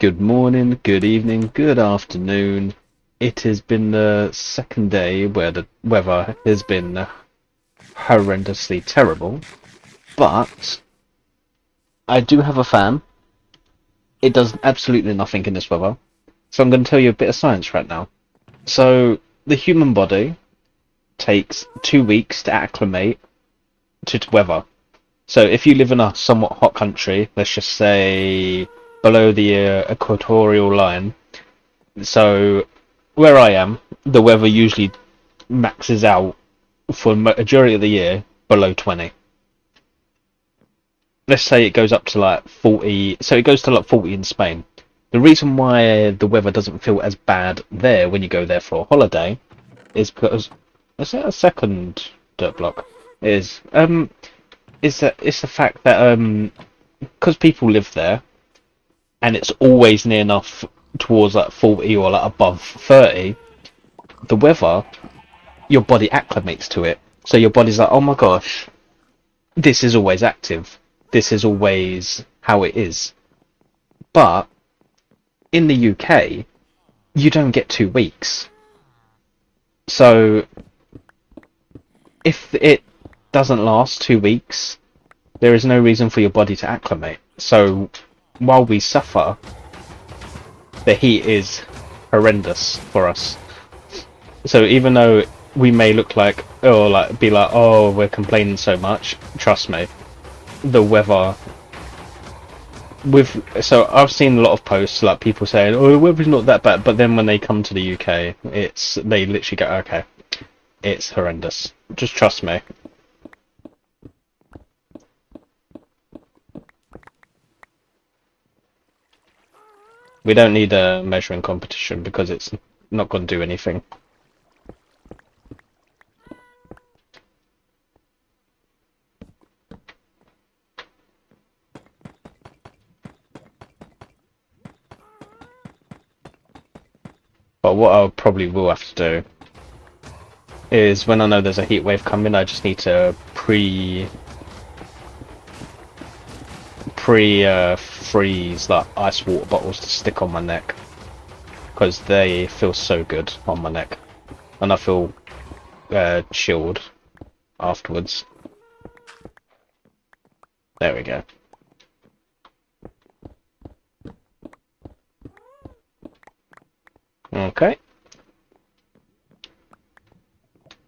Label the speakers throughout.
Speaker 1: Good morning, good evening, good afternoon. It has been the second day where the weather has been horrendously terrible, but I do have a fan. It does absolutely nothing in this weather. So I'm going to tell you a bit of science right now. So the human body takes 2 weeks to acclimate to weather. So if you live in a somewhat hot country, let's just say below the equatorial line, so where I am, the weather usually maxes out for majority of the year below 20. Let's say it goes up to like 40, so it goes to like 40 in Spain. The reason why the weather doesn't feel as bad there when you go there for a holiday is because, is that a second dirt block? Is that it's the fact that because people live there and it's always near enough towards like 40 or like above 30, the weather, your body acclimates to it. So your body's like, oh my gosh, this is always active. This is always how it is. But in the UK, you don't get 2 weeks. So if it doesn't last 2 weeks, there is no reason for your body to acclimate. So while we suffer, the heat is horrendous for us. So even though we may look like, or like be like, oh, we're complaining so much, trust me, the weather so I've seen a lot of posts like people saying, oh, the weather's not that bad, but then when they come to the UK, they literally go, okay, it's horrendous. Just trust me. We don't need a measuring competition because it's not going to do anything. But what I probably will have to do is when I know there's a heat wave coming, I just need to freeze like ice water bottles to stick on my neck because they feel so good on my neck, and I feel chilled afterwards. There we go. Okay.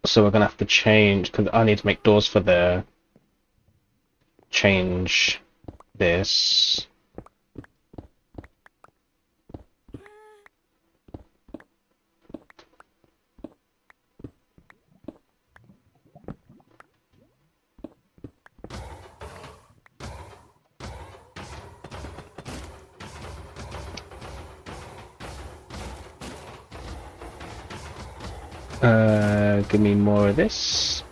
Speaker 1: So we're gonna have to change because I need to make doors for the change this. Give me more of this.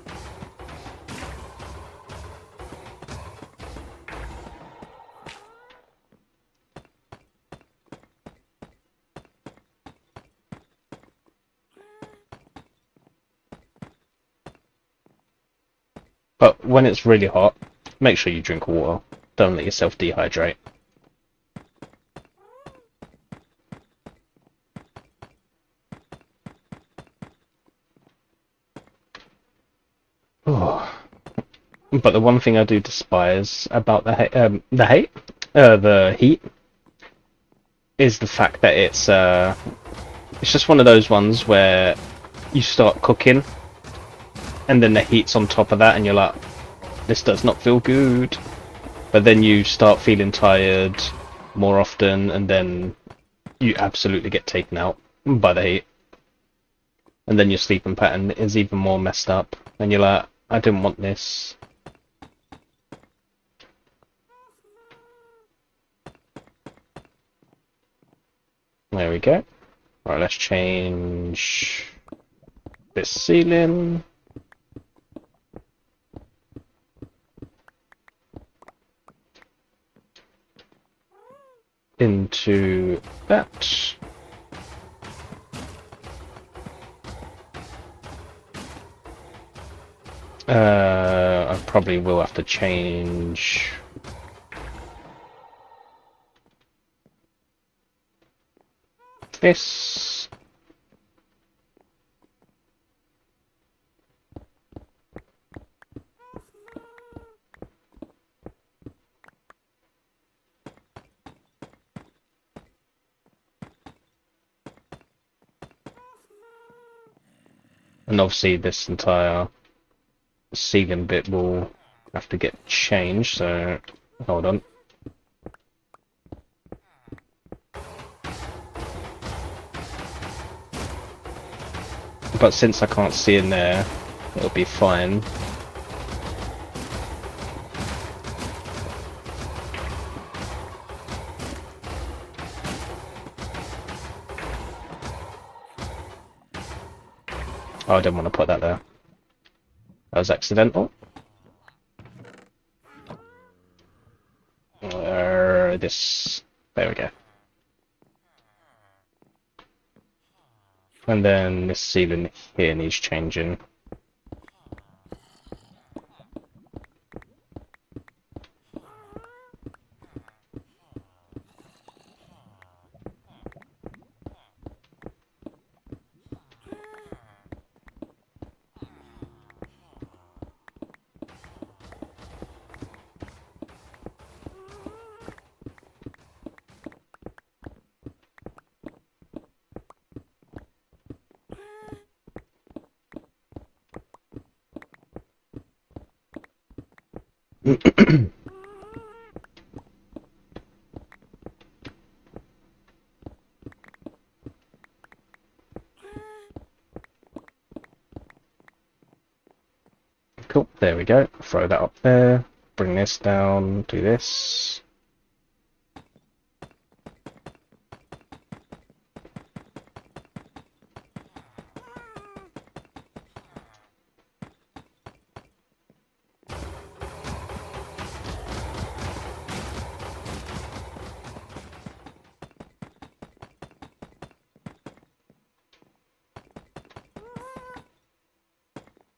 Speaker 1: But when it's really hot, make sure you drink water. Don't let yourself dehydrate. Oh. But the one thing I do despise about the heat is the fact that it's just one of those ones where you start cooking and then the heat's on top of that and you're like, this does not feel good. But then you start feeling tired more often and then you absolutely get taken out by the heat. And then your sleeping pattern is even more messed up and you're like, I didn't want this. There we go. Alright, let's change this ceiling. Into that. I probably will have to change this. And obviously this entire ceiling bit will have to get changed, so hold on. But since I can't see in there, it'll be fine. Oh, I didn't want to put that there. That was accidental. This. There we go. And then this ceiling here needs changing. Cool, there we go. Throw that up there. Bring this down, do this.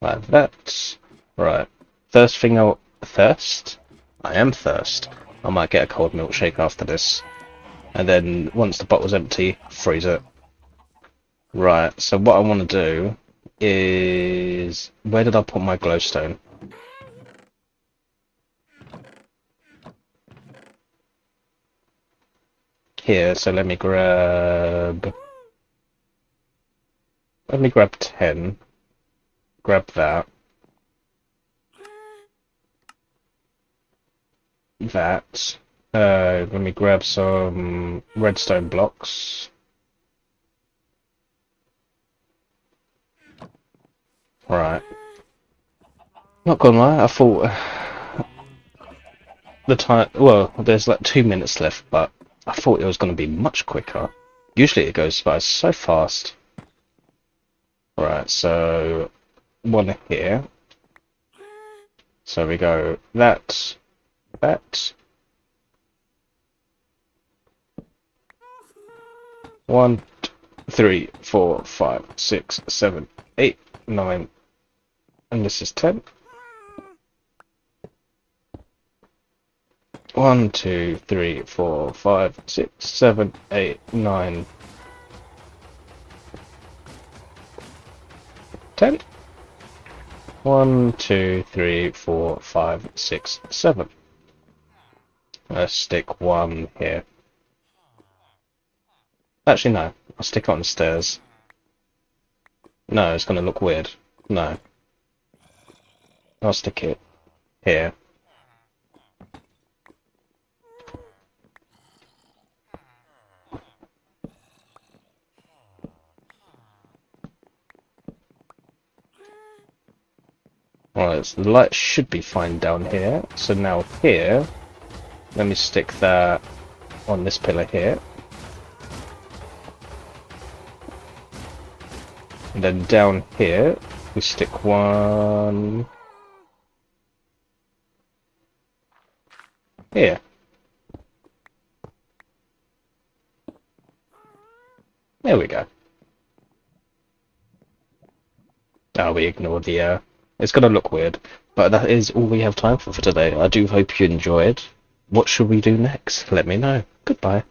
Speaker 1: Like that. Right. First thing I am thirst. I might get a cold milkshake after this. And then once the bottle's empty, freeze it. Right, so what I want to do is... Where did I put my glowstone? Here, so let me grab 10. Grab that. Let me grab some redstone blocks. Right. Not gonna lie, I thought the time. Well, there's like 2 minutes left, but I thought it was gonna be much quicker. Usually it goes by so fast. Right, so one here. So we go that. 1, 2, 3, 4, 5, 6, 7, 8, 9, and this is 10. 1, 2, 3, 4, 5, 6, 7, 8, 9, 10. 1, 2, 3, 4, 5, 6, 7. Let's stick one here. Actually, no. I'll stick it on the stairs. No, it's going to look weird. No. I'll stick it here. Alright, so the light should be fine down here. So now here, let me stick that on this pillar here. And then down here, we stick one here. There we go. Oh, we ignore the, it's gonna look weird, but that is all we have time for today. I do hope you enjoyed. What should we do next? Let me know. Goodbye.